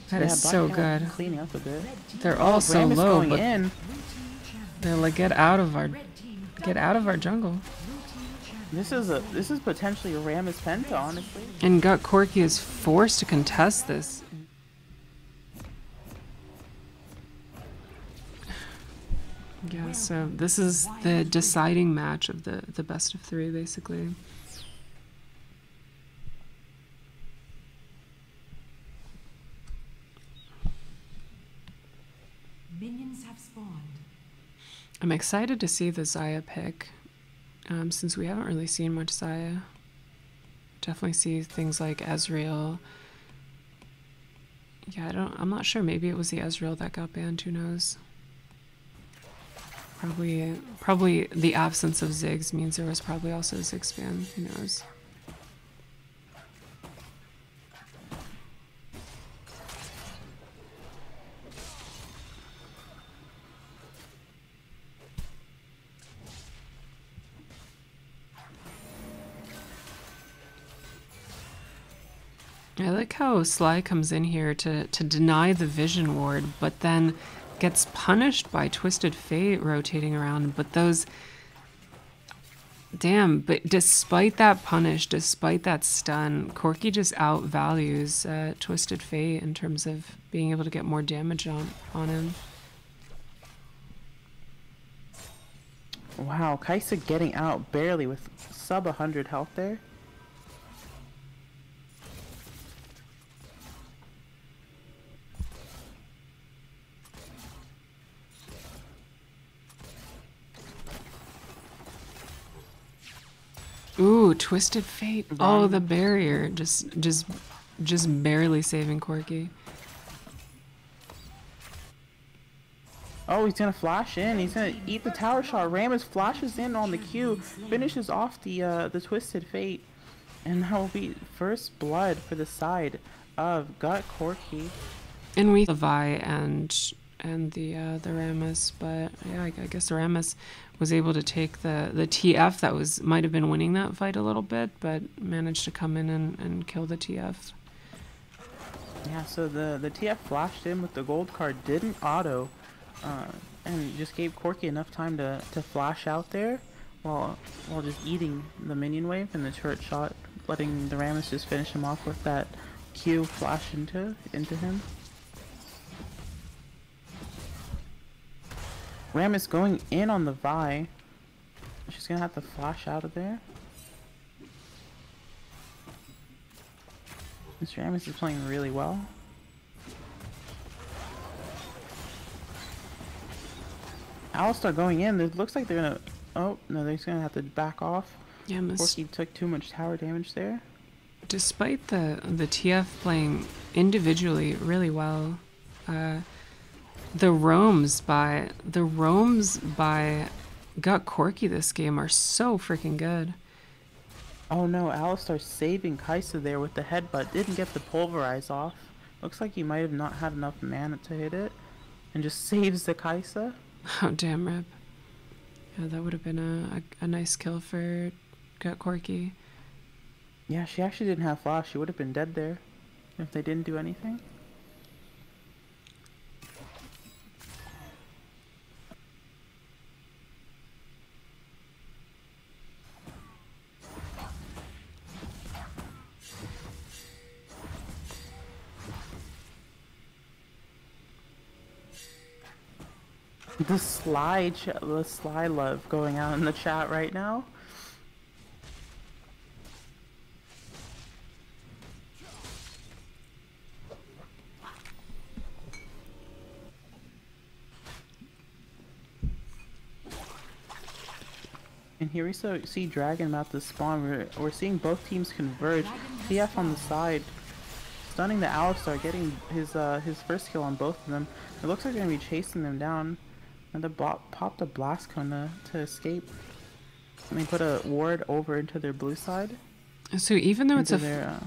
That is so good. Cleaning up a bit. They're all so Rammus low, going but in. they're like, get out of our jungle. This is potentially a Rammus Penta, honestly. And Gut Corki is forced to contest this. Yeah, so this is the deciding match of the best of three, basically. Minions have spawned. I'm excited to see the Xayah pick, since we haven't really seen much Xayah. Definitely see things like Ezreal. Yeah, I'm not sure. Maybe it was the Ezreal that got banned. Who knows? Probably the absence of Ziggs means there was probably also a Ziggs ban. Who knows? I like how Sly comes in here to deny the Vision Ward, but then gets punished by Twisted Fate rotating around. But those... Damn, but despite that punish, despite that stun, Corki just outvalues Twisted Fate in terms of being able to get more damage on him. Wow, Kai'Sa getting out barely with sub 100 health there. Ooh, Twisted Fate. Oh, the barrier. Just barely saving Corki. Oh, he's gonna flash in. He's gonna eat the tower shot. Rammus flashes in on the Q, finishes off the Twisted Fate, and that will be first blood for the side of Gut Corki. And we Levi and the Rammus, but yeah, I guess the Rammus was able to take the TF that might have been winning that fight a little bit, but managed to come in and kill the TF. Yeah, so the TF flashed in with the gold card, didn't auto, and just gave Corki enough time to flash out there while just eating the minion wave and the turret shot, letting the Rammus just finish him off with that Q flash into him. Rammus going in on the Vi. She's gonna have to flash out of there. Mr. Rammus is playing really well. Alistar going in. It looks like they're gonna... Oh, no, they're just gonna have to back off. Yeah, Corki took too much tower damage there. Despite the TF playing individually really well, the roams by Gut Corki this game are so freaking good. Oh no, Alistar saving Kai'Sa there with the headbutt. Didn't get the pulverize off. Looks like he might have not had enough mana to hit it. And just saves the Kai'Sa. Oh, damn rip. Yeah, that would have been a nice kill for Gut Corki. Yeah, she actually didn't have flash. She would have been dead there if they didn't do anything. The Sly love going out in the chat right now. And here we see Dragon about to spawn. We're seeing both teams converge. TF on the side, stunning the Alistar, getting his first kill on both of them. It looks like they're gonna be chasing them down. And the bot popped a blast cone to escape. And they put a ward over into their blue side. So even though it's a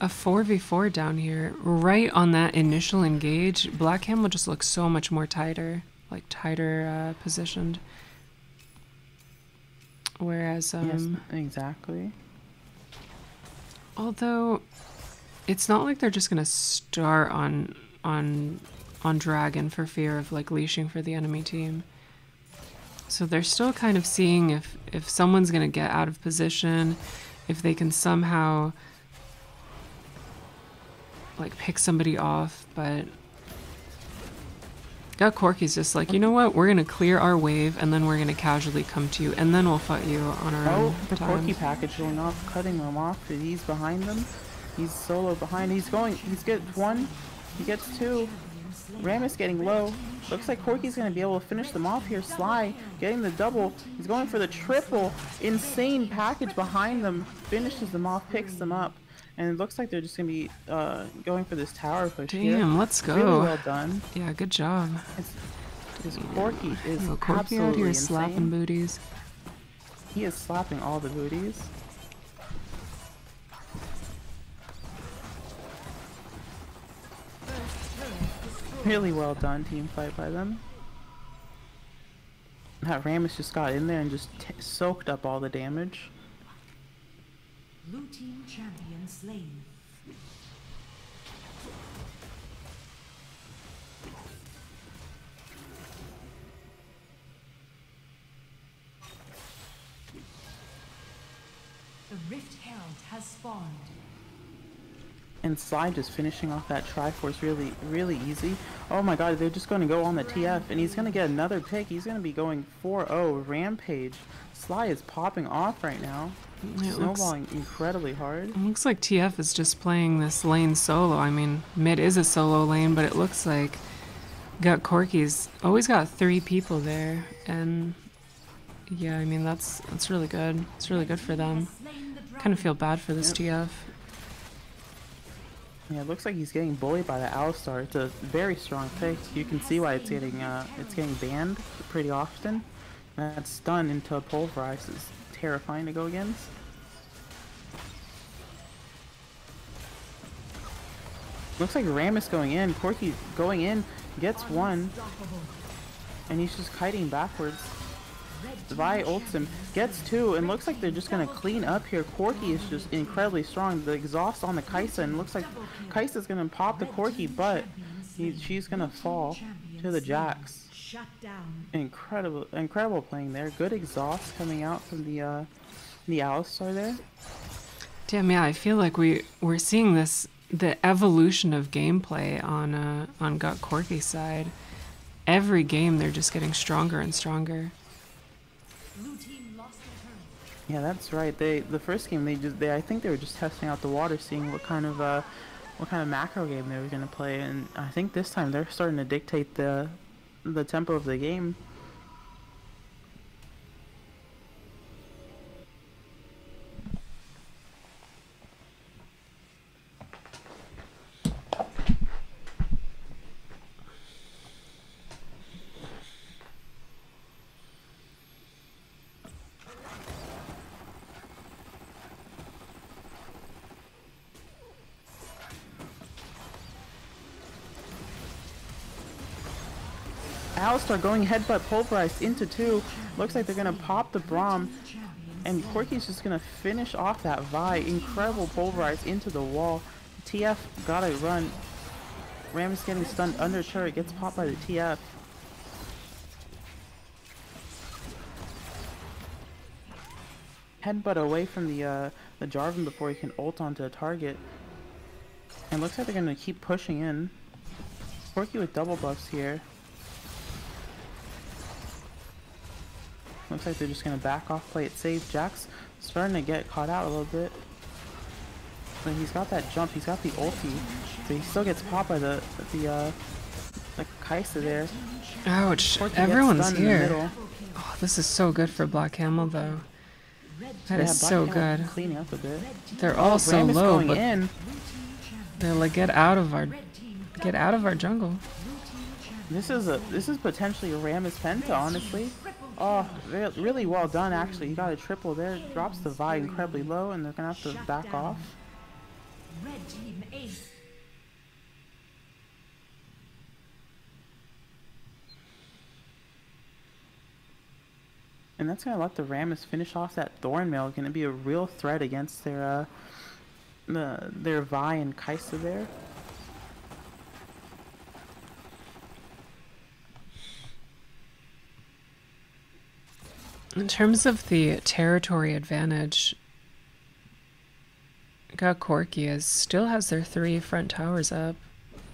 4v4 down here, right on that initial engage, Black Camel just looks so much more tighter positioned. Whereas, yes, exactly. Although, it's not like they're just gonna start on on Dragon for fear of like leashing for the enemy team. So they're still kind of seeing if someone's gonna get out of position, if they can somehow like pick somebody off, but Got Corky's just like, you know what? We're gonna clear our wave, and then we're gonna casually come to you, and then we'll fight you on our own the time. Corky package going off, cutting them off. He's behind them. He's solo behind. He's gets one. He gets two. Rammus getting low. Looks like Corky's gonna be able to finish them off here. Sly getting the double. He's going for the triple. Insane package behind them. Finishes them off, picks them up. And it looks like they're just going to be going for this tower push here. Damn, let's go. Really well done. Yeah, good job. This Corky is Corky absolutely out here insane. slapping booties. He is slapping all the booties. Really well done team fight by them. That Rammus just got in there and just soaked up all the damage. Blue team champion slain. The Rift Herald has spawned. And Sly just finishing off that Triforce really easy. Oh my god, they're just going to go on the TF, and he's going to get another pick. He's going to be going 4-0 Rampage. Sly is popping off right now. Snowballing incredibly hard. It looks like TF is just playing this lane solo. I mean, mid is a solo lane, but it looks like Got Corky's always got 3 people there, and yeah, I mean that's really good. It's really good for them. Kind of feel bad for this TF. Yeah, it looks like he's getting bullied by the Alistar. It's a very strong pick. You can see why it's getting banned pretty often. That stun into Pulverize is terrifying to go against. Looks like Rammus going in. Corky going in, gets one, and he's just kiting backwards. Vi ults him, gets 2, and looks like they're just gonna clean up here. Corky is just incredibly strong. The exhaust on the Kai'Sa, and looks like Kai'Sa's gonna pop the Corky, but she's gonna fall to the Jax. Incredible playing there. Good exhaust coming out from the Alistar there. Damn, yeah, I feel like we're seeing the evolution of gameplay on Got Corky's side. Every game they're just getting stronger and stronger. Yeah, that's right. The first game I think they were just testing out the water, seeing what kind of macro game they were gonna play, and I think this time they're starting to dictate the tempo of the game. Alistar going headbutt Pulverized into 2. Looks like they're gonna pop the Braum, and Corky's just gonna finish off that Vi. Incredible Pulverized into the wall. TF gotta run. Rammus getting stunned under turret, gets popped by the TF. Headbutt away from the Jarvan before he can ult onto a target. And looks like they're gonna keep pushing in. Corky with double buffs here. Looks like they're just gonna back off, play it safe. Jax starting to get caught out a little bit. But he's got that jump, he's got the ulti. So he still gets popped by the Kai'Sa there. Ouch, everyone's here. Oh, this is so good for Black Camel though. That is so good. Cleaning up a bit. They're all so low, but in. they're like, get out of our jungle. This is potentially a Rammus Penta, honestly. Oh, really well done, actually. You got a triple there. Drops the Vi incredibly low, and they're going to have to back off. Red team ace. And that's going to let the Rammus finish off that Thornmail. Going to be a real threat against their Vi and Kai'Sa there. In terms of the territory advantage, got Corky still has their 3 front towers up.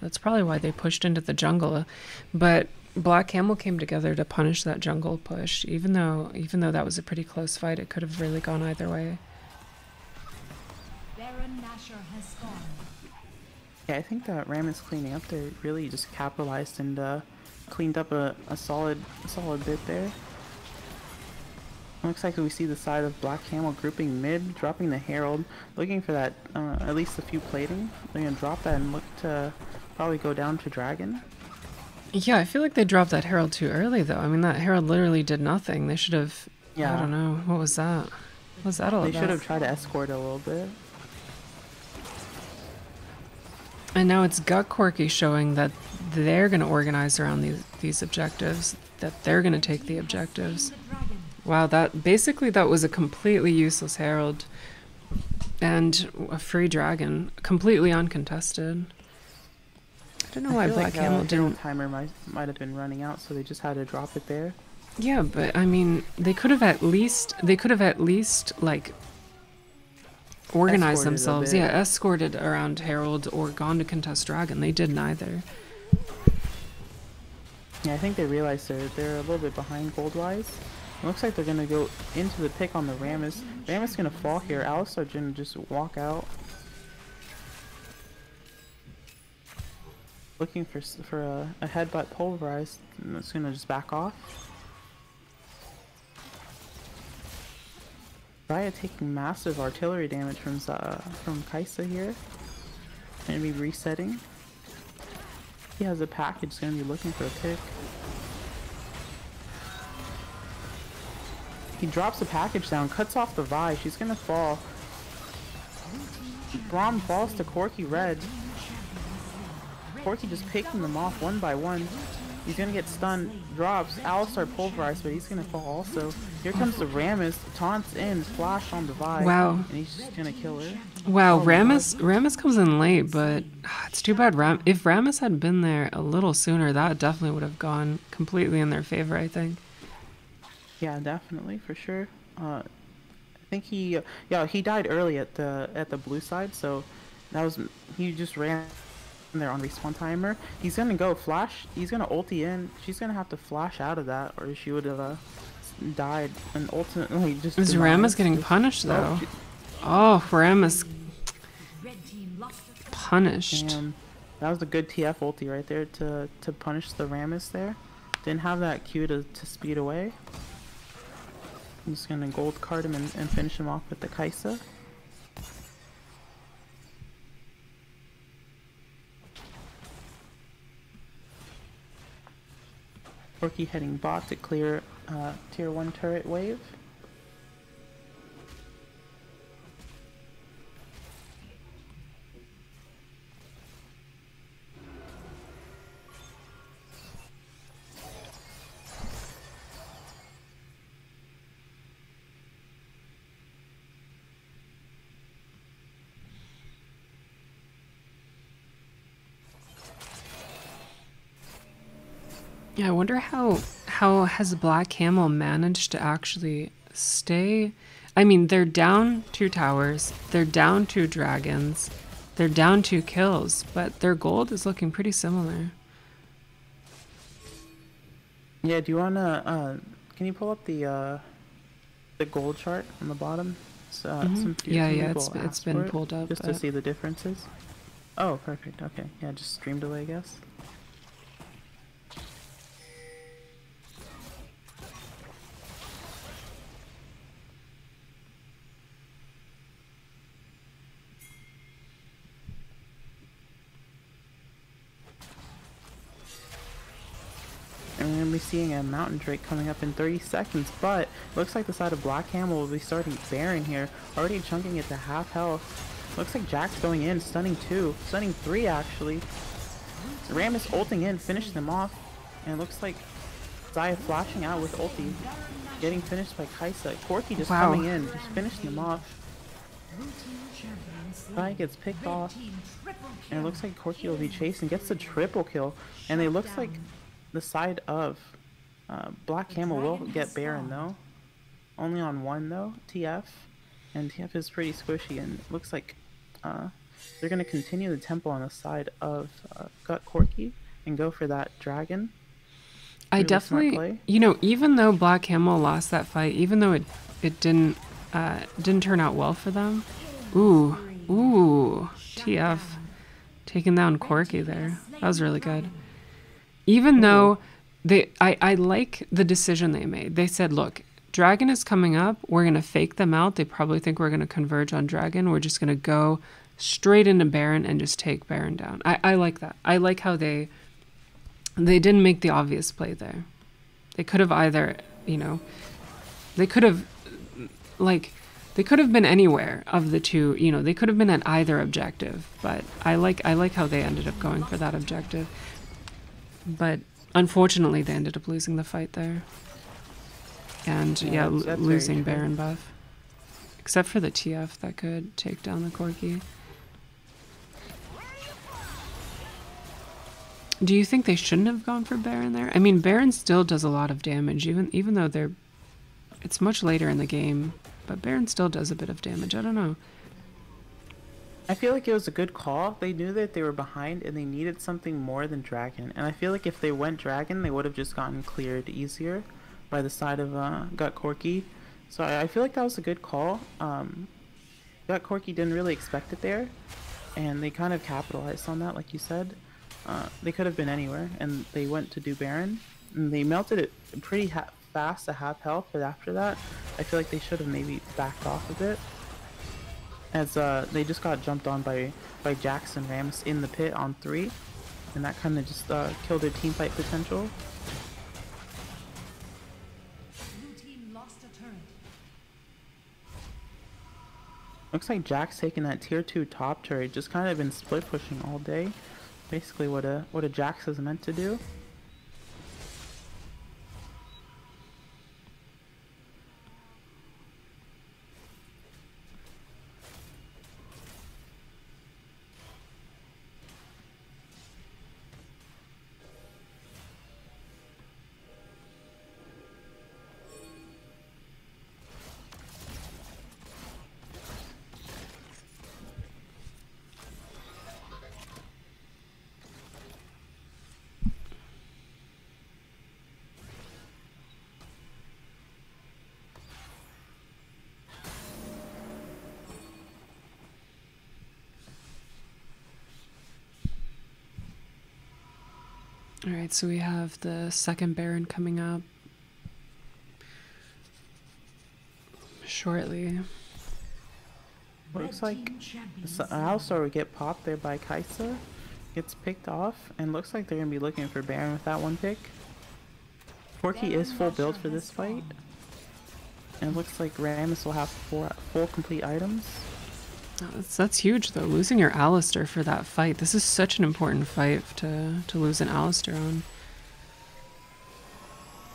That's probably why they pushed into the jungle. But Black Camel came together to punish that jungle push. Even though that was a pretty close fight, it could have really gone either way. Baron Nashor has spawned. Yeah, I think that Rammus cleaning up there really just capitalized and cleaned up a solid bit there. Looks like we see the side of Black Camel grouping mid, dropping the Herald, looking for that at least a few plating. They're gonna drop that and look to probably go down to Dragon. Yeah, I feel like they dropped that Herald too early, though. I mean, that Herald literally did nothing. They should have... Yeah. I don't know. What was that? What was that all They about? should have tried to escort a little bit. And now it's Gut Corky showing that they're going to organize around these objectives, that they're going to take the objectives. Wow, that was a completely useless Herald and a free dragon, completely uncontested. I don't know why Black Camel didn't... Timer might have been running out, so they just had to drop it there. Yeah, but I mean, they could have at least like organized Escorted themselves. a bit. Yeah, escorted around Herald or gone to contest Dragon. They did neither. Yeah, I think they realized they're a little bit behind gold-wise. It looks like they're gonna go into the pick on the Rammus. Rammus gonna fall here. Alistar gonna just walk out, looking for a headbutt pulverized. And it's gonna just back off. Raya taking massive artillery damage from Kaisa here. Gonna be resetting. He has a package. Gonna be looking for a pick. He drops the package down, cuts off the Vi. She's gonna fall. Braum falls to Corky Red. Corky just picking them off one by one. He's gonna get stunned, drops, Alistar pulverized, but he's gonna fall also. Here comes the Rammus, taunts in, flash on the Vi. Wow. And he's just gonna kill her. Wow, Oh, Rammus comes in late, but it's too bad. If Rammus had been there a little sooner, that definitely would have gone completely in their favor, I think. Yeah, definitely, for sure. I think he died early at the blue side, so he just ran there on respawn timer. He's gonna go flash. He's gonna ulti in. She's gonna have to flash out of that, or she would have died. And ultimately, just Is Rammus getting punished though? Oh, Rammus Red team lost a punished. Damn. That was a good TF ulti right there to punish the Rammus there. Didn't have that Q to speed away. I'm just gonna gold card him and finish him off with the Kaisa. Corky heading bot to clear tier 1 turret wave. Yeah, I wonder how has Black Camel managed to actually stay. I mean, they're down 2 towers, they're down 2 dragons, they're down 2 kills, but their gold is looking pretty similar. Yeah, do you wanna can you pull up the gold chart on the bottom? Yeah, it's been pulled up just to see the differences. Oh, perfect. Okay, yeah, just stream delay, I guess. And we're going to be seeing a Mountain Drake coming up in 30 seconds, but looks like the side of Black Camel will be starting Baron here, already chunking it to half health. Looks like Jack's going in, stunning 2, stunning 3 actually. Rammus ulting in, finishing them off, and it looks like Zaya flashing out with ulti, getting finished by Kaisa. Corky just coming in, just finishing them off. Zaya gets picked off, and it looks like Corky will be chasing, gets the triple kill, and it looks like the side of Black Camel will get Baron though. only on one though, TF. And TF is pretty squishy, and it looks like they're going to continue the tempo on the side of Gut Corki and go for that dragon. I Really smart definitely, play. you know, even though Black Camel lost that fight, even though it didn't turn out well for them. Ooh, TF taking down Corky there. That was really good. Even though I like the decision they made. They said, look, Dragon is coming up. We're going to fake them out. They probably think we're going to converge on Dragon. We're just going to go straight into Baron and just take Baron down. I like that. I like how they didn't make the obvious play there. They could have either, you know, they could have been anywhere of the two, you know, they could have been at either objective, but I like how they ended up going for that objective. But unfortunately they ended up losing the fight there. And yeah, losing Baron buff. Except for the TF that could take down the Corki. Do you think they shouldn't have gone for Baron there? I mean, Baron still does a lot of damage, even though it's much later in the game, but Baron still does a bit of damage. I don't know. I feel like it was a good call. They knew that they were behind and they needed something more than Dragon. And I feel like if they went Dragon, they would have just gotten cleared easier by the side of Gut Corki. So I feel like that was a good call. Gut Corki didn't really expect it there, and they kind of capitalized on that, like you said. They could have been anywhere, and they went to do Baron. And they melted it pretty fast to half health, but after that, I feel like they should have maybe backed off a bit. As they just got jumped on by Jax and Rammus in the pit on 3, and that kind of just killed their team fight potential. Blue team lost a turret. Looks like Jax taking that tier 2 top turret, just kind of been split pushing all day. Basically what a Jax is meant to do. Alright, so we have the second Baron coming up shortly. Looks like Alistar would get popped there by Kaisa. Gets picked off, and looks like they're going to be looking for Baron with that one pick. Corki is full build for this fight. And it looks like Rammus will have 4 full complete items. That's huge though, losing your Alistar for that fight. This is such an important fight to lose an Alistar on.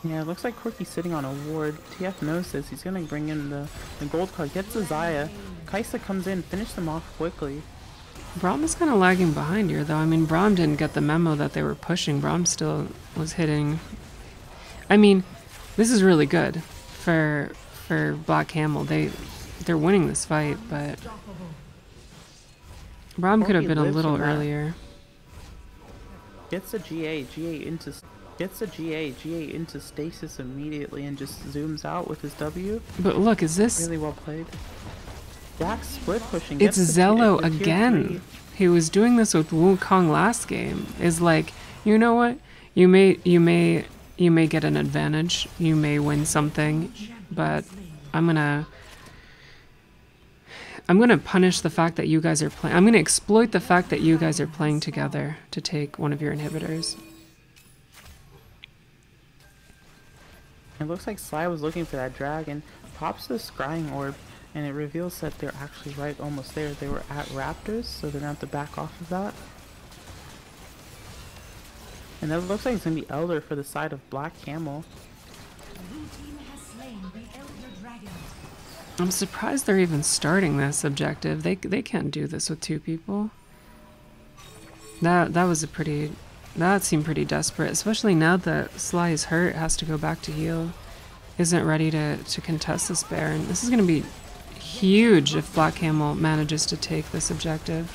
Yeah, it looks like Corki's sitting on a ward. TF knows this. He's gonna bring in the gold card. Gets the Xayah. Kaisa comes in, finish them off quickly. Braum is kind of lagging behind here though. I mean, Braum didn't get the memo that they were pushing. Braum still was hitting. I mean, this is really good for Black Camel. They're winning this fight, but Braum could have been a little earlier. Gets the GA into stasis immediately and just zooms out with his W. But look, is this really well played? Jax split pushing. It's Zello again. He was doing this with Wukong last game. Is like, you know what? You may get an advantage. You may win something, but I'm gonna punish the fact that you guys are playing. I'm gonna exploit the fact that you guys are playing together to take one of your inhibitors. It looks like Sly was looking for that dragon, pops the scrying orb, and it reveals that they're actually right almost there. They were at Raptors, so they're gonna have to back off of that. And that looks like it's gonna be Elder for the side of Black Camel. Blue team has slain the Elder Dragon. I'm surprised they're even starting this objective. They can't do this with 2 people. That seemed pretty desperate, especially now that Sly is hurt, has to go back to heal. isn't ready to contest this Baron. This is going to be huge if Black Camel manages to take this objective.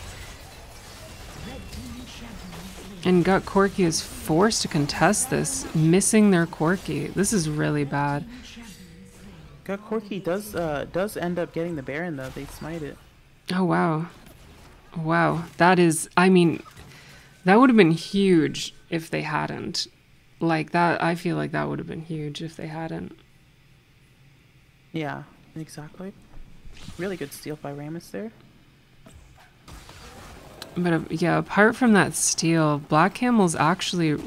And Gut Corky is forced to contest this, missing their Corky. This is really bad. Gut Corky does end up getting the Baron though. They smite it. Oh, wow. Wow. That is, I mean, that would have been huge if they hadn't. Like that, I feel like that would have been huge if they hadn't. Yeah, exactly. Really good steal by Rammus there. But yeah, apart from that steal, Black Camel's actually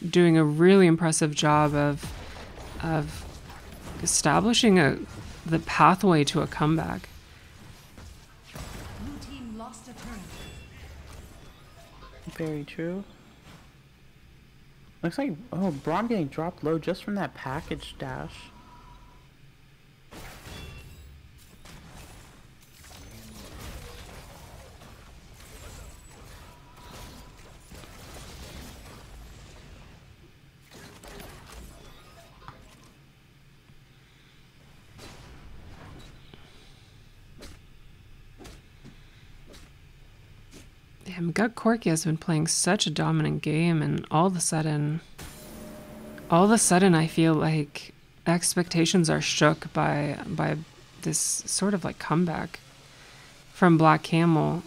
doing a really impressive job of establishing the pathway to a comeback. Blue team lost a turret. Very true. Looks like, oh, Braum getting dropped low just from that package dash. Damn, Gut Corky has been playing such a dominant game, and all of a sudden I feel like expectations are shook by this sort of like comeback from Black Camel.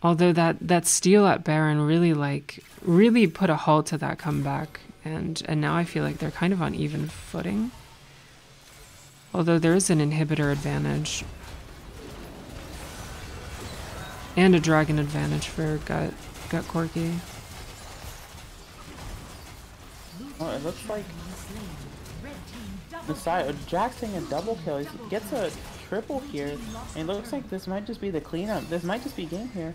Although that steal at Baron really put a halt to that comeback, and now I feel like they're kind of on even footing. Although there is an inhibitor advantage. And a dragon advantage for Gut Corky. Oh, it looks like the side Jack's getting a double kill. He gets a triple here, and it looks like this might just be the cleanup. This might just be game here.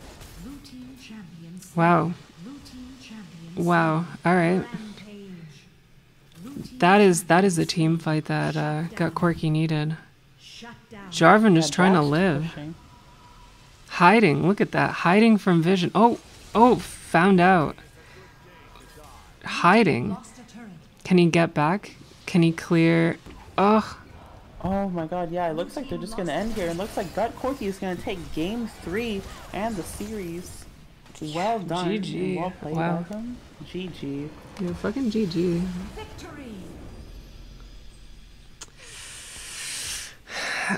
Wow. Wow. All right. That is the team fight that Gut Corky needed. Jarvan just trying to live. Pushing. Hiding. Look at that. Hiding from vision. Oh, found out. Hiding. Can he get back? Can he clear? Ugh. Oh my god, yeah, it looks like they're just gonna end here. It looks like Gut Corky is gonna take game 3 and the series. Well done. GG. Well played, Wow. Malcolm. GG. Yeah, fucking GG. Victory.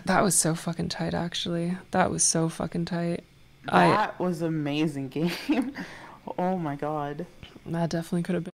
That was so fucking tight, actually. That was so fucking tight. That was amazing game. Oh my god. That definitely could have been.